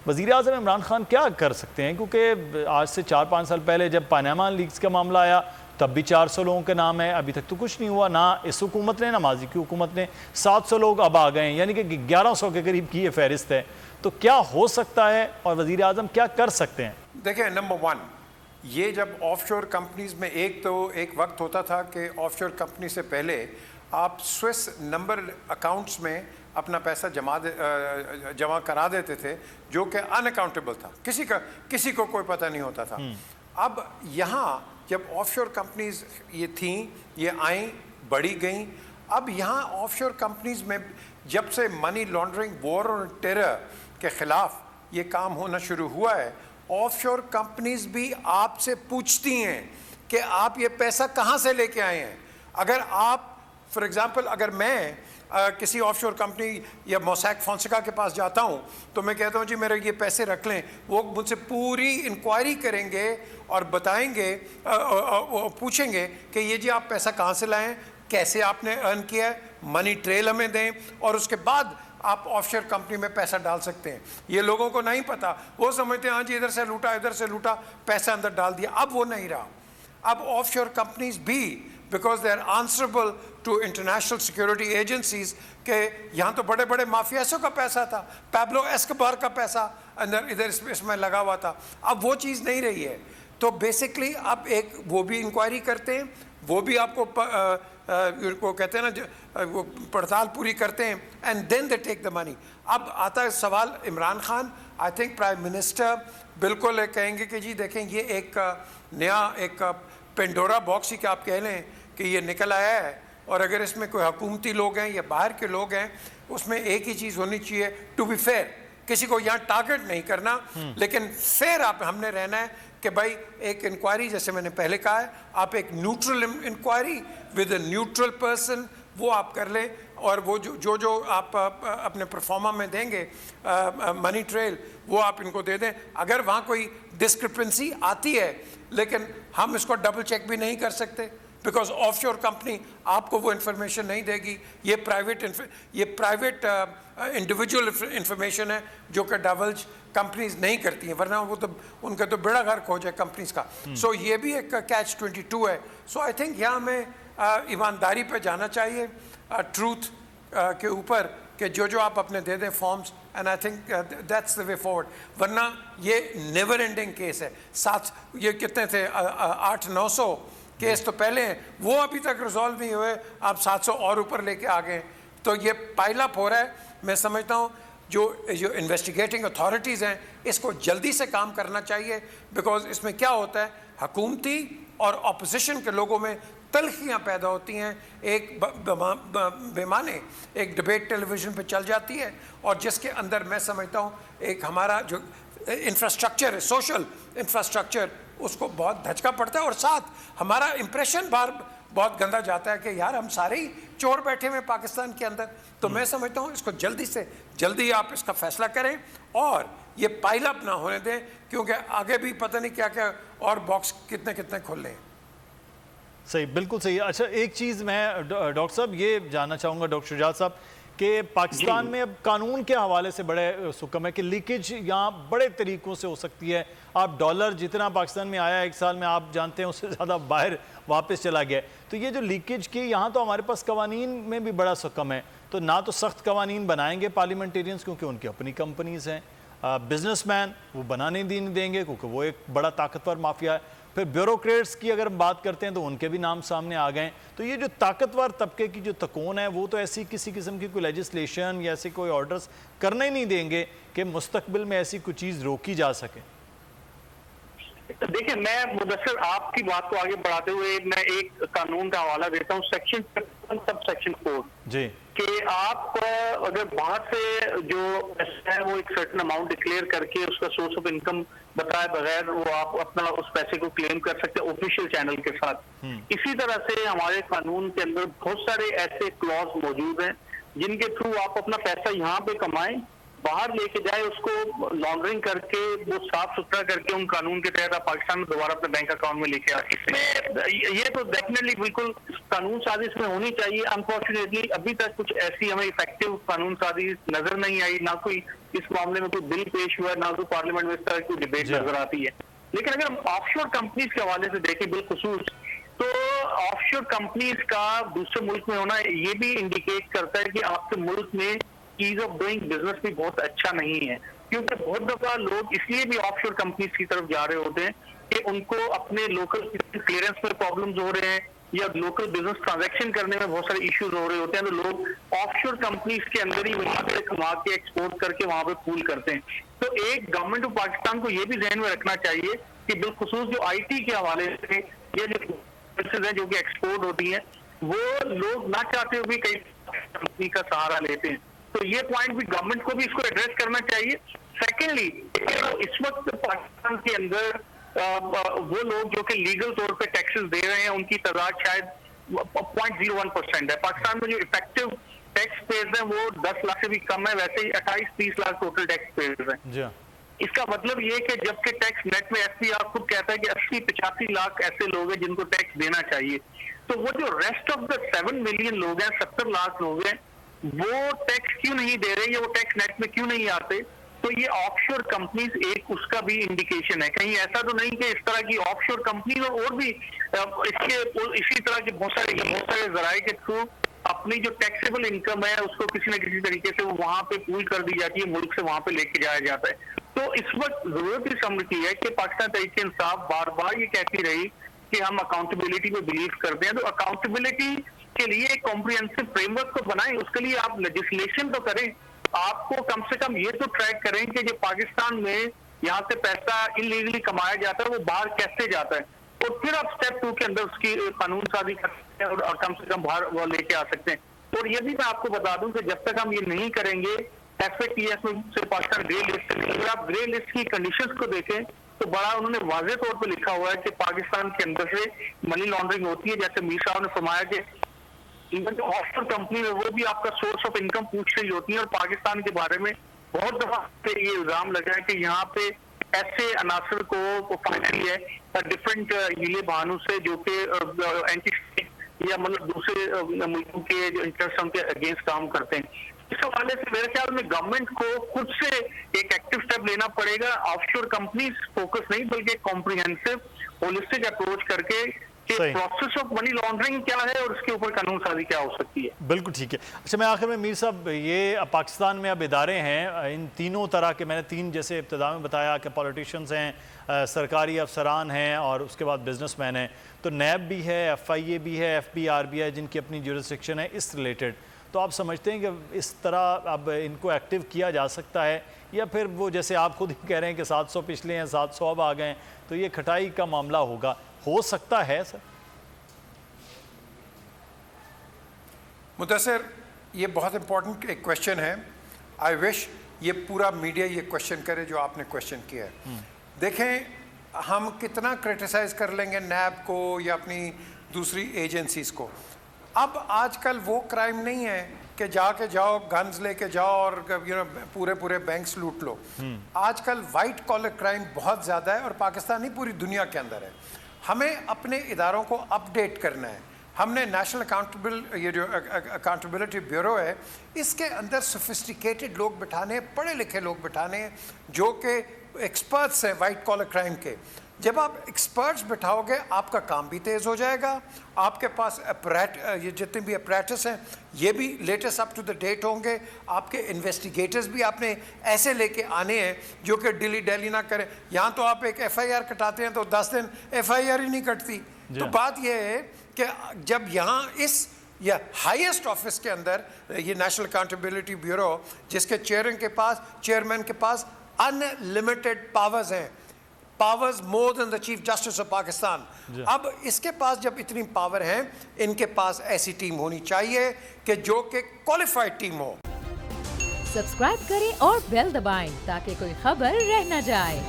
وزیر اعظم عمران خان کیا کر سکتے ہیں؟ کیونکہ آج سے 4-5 سال پہلے جب پاناما لیکس کا معاملہ آیا تب بھی 400 لوگوں کے نام ہے، ابھی تک تو کچھ نہیں ہوا، نہ اس حکومت نے نہ ماضی کی حکومت نے. 700 لوگ اب آ گئے ہیں، یعنی کہ 1100 کے قریب کی یہ فہرست ہے. تو کیا ہو سکتا ہے اور وزیر اعظم کیا کر سکتے ہیں؟ دیکھیں، نمبر 1 یہ جب آف شور کمپنیز میں ایک وقت ہوتا تھا کہ آف شور کمپنی سے پہلے آپ سوئس نمبر اکاؤنٹس میں اپنا پیسہ جمع کرا دیتے تھے جو کہ ان اکاؤنٹیبل تھا، کسی کو کوئی پتہ نہیں ہوتا تھا. اب یہاں جب آف شور کمپنیز یہ تھیں، یہ آئیں، بڑھی گئیں. اب یہاں آف شور کمپنیز میں جب سے منی لانڈرنگ، وار اور ٹیرر کے خلاف یہ کام ہونا شروع ہوا ہے، آف شور کمپنیز بھی آپ سے پوچھتی ہیں کہ آپ یہ پیسہ کہاں سے لے کے آئے ہیں. اگر آپ فار ایگزامپل اگر میں کسی آف شور کمپنی یا موسیک فونسیکا کے پاس جاتا ہوں تو میں کہتا ہوں جی میرے یہ پیسے رکھ لیں، وہ مجھ سے پوری انکوائری کریں گے اور بتائیں گے، پوچھیں گے کہ یہ جی آپ پیسہ کہاں سے لائیں، کیسے آپ نے ارن کیا ہے، منی ٹریل ہمیں دیں، اور اس کے بعد آپ آف شور کمپنی میں پیسہ ڈال سکتے ہیں. یہ لوگوں کو نہیں پتا، وہ سمجھتے ہیں ہاں جی ادھر سے لوٹا پیسہ اندر ڈال دیا. اب وہ نہیں رہا. اب آف شور کمپنیز بھی because they are answerable to international security agencies کہ یہاں تو بڑے بڑے مافیاسوں کا پیسہ تھا، پیبلو ایسکوبار کا پیسہ ادھر اس میں لگا ہوا تھا. اب وہ چیز نہیں رہی ہے. تو بیسکلی اب ایک وہ بھی انکوائری کرتے ہیں، وہ بھی آپ کو کہتے ہیں نا وہ پڑتال پوری کرتے ہیں اینڈ دین دے ٹیک دا منی. اب آتا ہے سوال Imran Khan, I think prime minister بالکل کہیں گے کہ جی دیکھیں یہ ایک نیا ایک پینڈورا باکس ہی کہ آپ کہہ لیں کہ یہ نکل آیا ہے، اور اگر اس میں کوئی حکومتی لوگ ہیں یا باہر کے لوگ ہیں، اس میں ایک ہی چیز ہونی چاہیے، ٹو بی فیئر. کسی کو یہاں ٹارگٹ نہیں کرنا، لیکن فیئر ہم نے رہنا ہے کہ بھائی ایک انکوائری جیسے میں نے پہلے کہا ہے، آپ ایک neutral inquiry with a neutral person وہ آپ کر لیں، اور وہ جو آپ اپنے پرفارما میں دیں گے منی ٹریل وہ آپ ان کو دے دیں. اگر وہاں کوئی ڈسکرپنسی آتی ہے لیکن ہم اس کو ڈبل چیک بھی نہیں کر سکتے بیکاز آف شور کمپنی آپ کو وہ انفارمیشن نہیں دے گی. یہ پرائیویٹ انڈیویجول انفارمیشن ہے جو کہ ڈبلج کمپنیز نہیں کرتی ہیں، ورنہ وہ تو ان کا تو بیڑا غرق ہو جائے کمپنیز کا. سو یہ بھی ایک کیچ 22 ہے. سو آئی تھنک یہاں ہمیں ایمانداری پہ جانا چاہیے، ٹروتھ کے اوپر، کہ جو آپ اپنے دے دیں forms, and I think that's the way forward. ورنہ یہ نیور اینڈنگ کیس ہے. یہ کتنے تھے 800-900 کیس تو پہلے ہیں، وہ ابھی تک ریزالو نہیں ہوئے، آپ 700 اور اوپر لے کے آ گئے. تو یہ پائل اپ ہو رہا ہے. میں سمجھتا ہوں جو انویسٹیگیٹنگ اتھارٹیز ہیں اس کو جلدی سے کام کرنا چاہیے، بیکاز اس میں کیا ہوتا ہے حکومتی اور اپوزیشن کے لوگوں میں تلخیاں پیدا ہوتی ہیں. ایک بیمانے ایک ڈبیٹ ٹیلی ویژن پہ چل جاتی ہے، اور جس کے اندر میں سمجھتا ہوں ایک ہمارا جو انفراسٹرکچر ہے، سوشل انفراسٹرکچر، اس کو بہت دھچکا پڑتا ہے، اور ساتھ ہمارا امپریشن بہت گندا جاتا ہے کہ یار ہم سارے ہی چور بیٹھے ہوئے پاکستان کے اندر. تو میں سمجھتا ہوں اس کو جلدی سے جلدی آپ اس کا فیصلہ کریں اور یہ پائل اپ نہ ہونے دیں، کیونکہ آگے بھی پتہ نہیں کیا کیا اور باکس کتنے کھول لیں. صحیح، بالکل صحیح. اچھا ایک چیز میں ڈاکٹر صاحب یہ جاننا چاہوں گا، ڈاکٹر شجاعت صاحب، کہ پاکستان میں اب قانون کے حوالے سے بڑے سکم ہے کہ لیکیج یہاں بڑے طریقوں سے ہو سکتی ہے. آپ ڈالر جتنا پاکستان میں آیا ایک سال میں آپ جانتے ہیں اس سے زیادہ باہر واپس چلا گیا. تو یہ جو لیکیج کی یہاں تو ہمارے پاس قوانین میں بھی بڑا سکم ہے. تو نہ تو سخت قوانین بنائیں گے پارلیمنٹیرینز کیونکہ ان کی اپنی کمپنیز ہیں، بزنس مین وہ بنانے دیں گے کیونکہ وہ ایک بڑا طاقتور مافیا ہے. پھر بیوروکریٹس کی اگر ہم بات کرتے ہیں تو ان کے بھی نام سامنے آ گئے. تو یہ جو طاقتور طبقے کی جو تکون ہے وہ تو ایسی کسی قسم کی کوئی لیجسلیشن یا ایسے کوئی آرڈرز کرنے ہی نہیں دیں گے کہ مستقبل میں ایسی کوئی چیز روکی جا سکے. دیکھیں میں مدثر آپ کی بات کو آگے بڑھاتے ہوئے میں ایک قانون کا حوالہ دیتا ہوں، سیکشن 7 سب سیکشن 4 جی، کہ آپ کو اگر باہر سے جو پیسہ ہے وہ ایک سرٹن اماؤنٹ ڈکلیئر کر کے اس کا سورس آف انکم بتائے بغیر وہ آپ اپنا اس پیسے کو کلیم کر سکتے ہیں آفیشیل چینل کے ساتھ. اسی طرح سے ہمارے قانون کے اندر بہت سارے ایسے کلاز موجود ہیں جن کے تھرو آپ اپنا پیسہ یہاں پہ کمائیں باہر لے کے جائے اس کو لانڈرنگ کر کے وہ صاف ستھرا کر کے ان قانون کے تحت آپ پاکستان میں دوبارہ اپنے بینک اکاؤنٹ میں لے کے آئے. اس میں یہ تو ڈیفینیٹلی بالکل قانون سازی اس میں ہونی چاہیے. انفارچونیٹلی ابھی تک کچھ ایسی ہمیں افیکٹو قانون سازی نظر نہیں آئی, نہ کوئی اس معاملے میں کوئی بل پیش ہوا ہے, نہ کوئی پارلیمنٹ میں اس طرح کی ڈبیٹ نظر آتی ہے. لیکن اگر ہم آف شور کمپنیز کے حوالے سے دیکھیں بالخصوص, تو آف شور کمپنیز کا دوسرے ملک میں ہونا یہ بھی انڈیکیٹ کرتا ہے کہ آپ کے ملک میں ایز آف ڈوئنگ بزنس بھی بہت اچھا نہیں ہے. کیونکہ بہت دفعہ لوگ اس لیے بھی آف شور کمپنیز کی طرف جا رہے ہوتے ہیں کہ ان کو اپنے لوکل کلیئرنس میں پرابلمز ہو رہے ہیں یا لوکل بزنس ٹرانزیکشن کرنے میں بہت سارے ایشوز ہو رہے ہوتے ہیں, تو لوگ آف شور کمپنیز کے اندر ہی وہاں سے کما کے ایکسپورٹ کر کے وہاں پہ پول کرتے ہیں. تو ایک گورنمنٹ آف پاکستان کو یہ بھی ذہن میں رکھنا چاہیے کہ بالخصوص جو آئی ٹی کے حوالے سے یہ جو سروسز ہیں جو کہ ایکسپورٹ ہوتی ہیں وہ لوگ نہ چاہتے ہوئے کئی کمپنی کا سہارا لیتے ہیں. تو یہ پوائنٹ بھی گورنمنٹ کو بھی اس کو ایڈریس کرنا چاہیے. سیکنڈلی, اس وقت پاکستان کے اندر وہ لوگ جو کہ لیگل طور پہ ٹیکسز دے رہے ہیں ان کی تعداد شاید 0.01% ہے. پاکستان میں جو افیکٹو ٹیکس پیز ہیں وہ 10 لاکھ سے بھی کم ہے, ویسے ہی 28-30 لاکھ ٹوٹل ٹیکس پیز ہیں. اس کا مطلب یہ کہ جبکہ ٹیکس نیٹ میں ایف پی آر خود کہتا ہے کہ 80-85 لاکھ ایسے لوگ ہیں جن کو ٹیکس دینا چاہیے, تو وہ جو ریسٹ آف دا 7 ملین لوگ ہیں, 70 لاکھ لوگ ہیں, وہ ٹیکس کیوں نہیں دے رہے یا وہ ٹیکس نیٹ میں کیوں نہیں آتے؟ تو یہ آف شور کمپنیز ایک اس کا بھی انڈیکیشن ہے. کہیں ایسا تو نہیں کہ اس طرح کی آف شور کمپنیز اور بھی اسی طرح کے بہت سارے ذرائع کے تھرو اپنی جو ٹیکسیبل انکم ہے اس کو کسی نہ کسی طریقے سے وہاں پہ پول کر دی جاتی ہے, ملک سے وہاں پہ لے کے جایا جاتا ہے. تو اس وقت ضرورت اس امر کی ہے کہ پاکستان تحریک انصاف بار بار یہ کہتی رہی کہ ہم اکاؤنٹیبلٹی پہ بلیو کرتے ہیں. تو اکاؤنٹیبلٹی کے لیے ایک کمپریہنسو فریم ورک کو بنائیں, اس کے لیے آپ لیجسلیشن تو کریں. آپ کو کم سے کم یہ تو ٹریک کریں کہ جو پاکستان میں یہاں سے پیسہ انلیگلی کمایا جاتا ہے وہ باہر کیسے جاتا ہے, اور پھر آپ اسٹیپ 2 کے اندر اس کی قانون سازی کر سکتے ہیں اور کم سے کم باہر وہ لے کے آ سکتے ہیں. اور یہ بھی میں آپ کو بتا دوں کہ جب تک ہم یہ نہیں کریں گے ایف اے ٹی ایس میں سے پاکستان گرے لسٹ, اگر آپ گرے لسٹ کی کنڈیشنز کو دیکھیں تو بڑا انہوں نے واضح طور پہ لکھا ہوا ہے کہ پاکستان کے اندر سے منی لانڈرنگ ہوتی ہے. جیسے میر صاحب نے فرمایا کہ ایون جو آف شور کمپنی ہے وہ بھی آپ کا سورس آف انکم پوچھ رہی ہوتی ہے, اور پاکستان کے بارے میں بہت دفعہ سے یہ الزام لگا ہے کہ یہاں پہ ایسے عناصر کو فائنلی ہے ڈفرینٹ ہیلے بہانوں سے جو کہ اینٹی یا مطلب دوسرے ملکوں کے جو انٹرسٹ ان کے اگینسٹ کام کرتے ہیں. اس حوالے سے میرے خیال میں گورنمنٹ کو خود سے ایک ایکٹیو سٹیپ لینا پڑے گا. آف شور کمپنیز فوکس نہیں بلکہ کمپریہنسو ہولسٹک اپروچ کر کے کہ پروسیس آف منی لانڈرنگ کیا ہے اور اس کے اوپر قانون سازی کیا ہو سکتی ہے. بالکل ٹھیک ہے. اچھا, میں آخر میں میر صاحب, یہ پاکستان میں اب ادارے ہیں ان تینوں طرح کے, میں نے 3 جیسے ابتدا میں بتایا کہ پولیٹیشینز ہیں, سرکاری افسران ہیں اور اس کے بعد بزنس مین ہیں, تو نیب بھی ہے, ایف آئی اے بھی ہے, ایف بی آر بھی ہے, جن کی اپنی جورسڈکشن ہے اس ریلیٹڈ. تو آپ سمجھتے ہیں کہ اس طرح اب ان کو ایکٹیو کیا جا سکتا ہے, یا پھر وہ جیسے آپ خود ہی کہہ رہے ہیں کہ 700 پچھلے ہیں 700 اب آ گئے ہیں, تو یہ کھٹائی کا معاملہ ہوگا, ہو سکتا ہے سر؟ مدثر, یہ بہت امپورٹنٹ ایک کویشچن ہے. آئی وش یہ پورا میڈیا یہ کویشچن کرے جو آپ نے کویشچن کیا ہے. دیکھیں, ہم کتنا کرٹیسائز کر لیں گے نیب کو یا اپنی دوسری ایجنسیز کو. اب آج کل وہ کرائم نہیں ہے کہ جا کے جاؤ گنز لے کے جاؤ اور پورے بینکس لوٹ لو. آج کل وائٹ کالر کرائم بہت زیادہ ہے, اور پاکستان نہیں پوری دنیا کے اندر ہے. ہمیں اپنے اداروں کو اپ ڈیٹ کرنا ہے. ہم نے نیشنل یہ جو اکاؤنٹیبلٹی بیورو ہے اس کے اندر سوفسٹیکیٹڈ لوگ بٹھانے ہیں, پڑھے لکھے لوگ بٹھانے ہیں جو کہ ایکسپرٹس ہیں وائٹ کالر کرائم کے. جب آپ ایکسپرٹس بٹھاؤ گے آپ کا کام بھی تیز ہو جائے گا, آپ کے پاس یہ جتنے بھی اپریٹس ہیں یہ بھی latest up to the date ہوں گے, آپ کے انویسٹیگیٹرز بھی آپ نے ایسے لے کے آنے ہیں جو کہ ڈیلی نہ کریں. یہاں تو آپ ایک ایف آئی آر کٹاتے ہیں تو 10 دن ایف آئی آر ہی نہیں کٹتی. تو بات یہ ہے کہ جب یہاں اس یا ہائیسٹ آفس کے اندر یہ نیشنل اکاؤنٹیبلٹی بیورو جس کے چیئرمین کے پاس ان لمیٹڈ پاورز ہیں, powers more than the chief justice of Pakistan. اب اس کے پاس جب اتنی پاور ہیں, ان کے پاس ایسی ٹیم ہونی چاہیے کہ جو کہ کوالیفائڈ ٹیم ہو. سبسکرائب کریں اور بیل دبائیں تاکہ کوئی خبر رہ نہ جائے.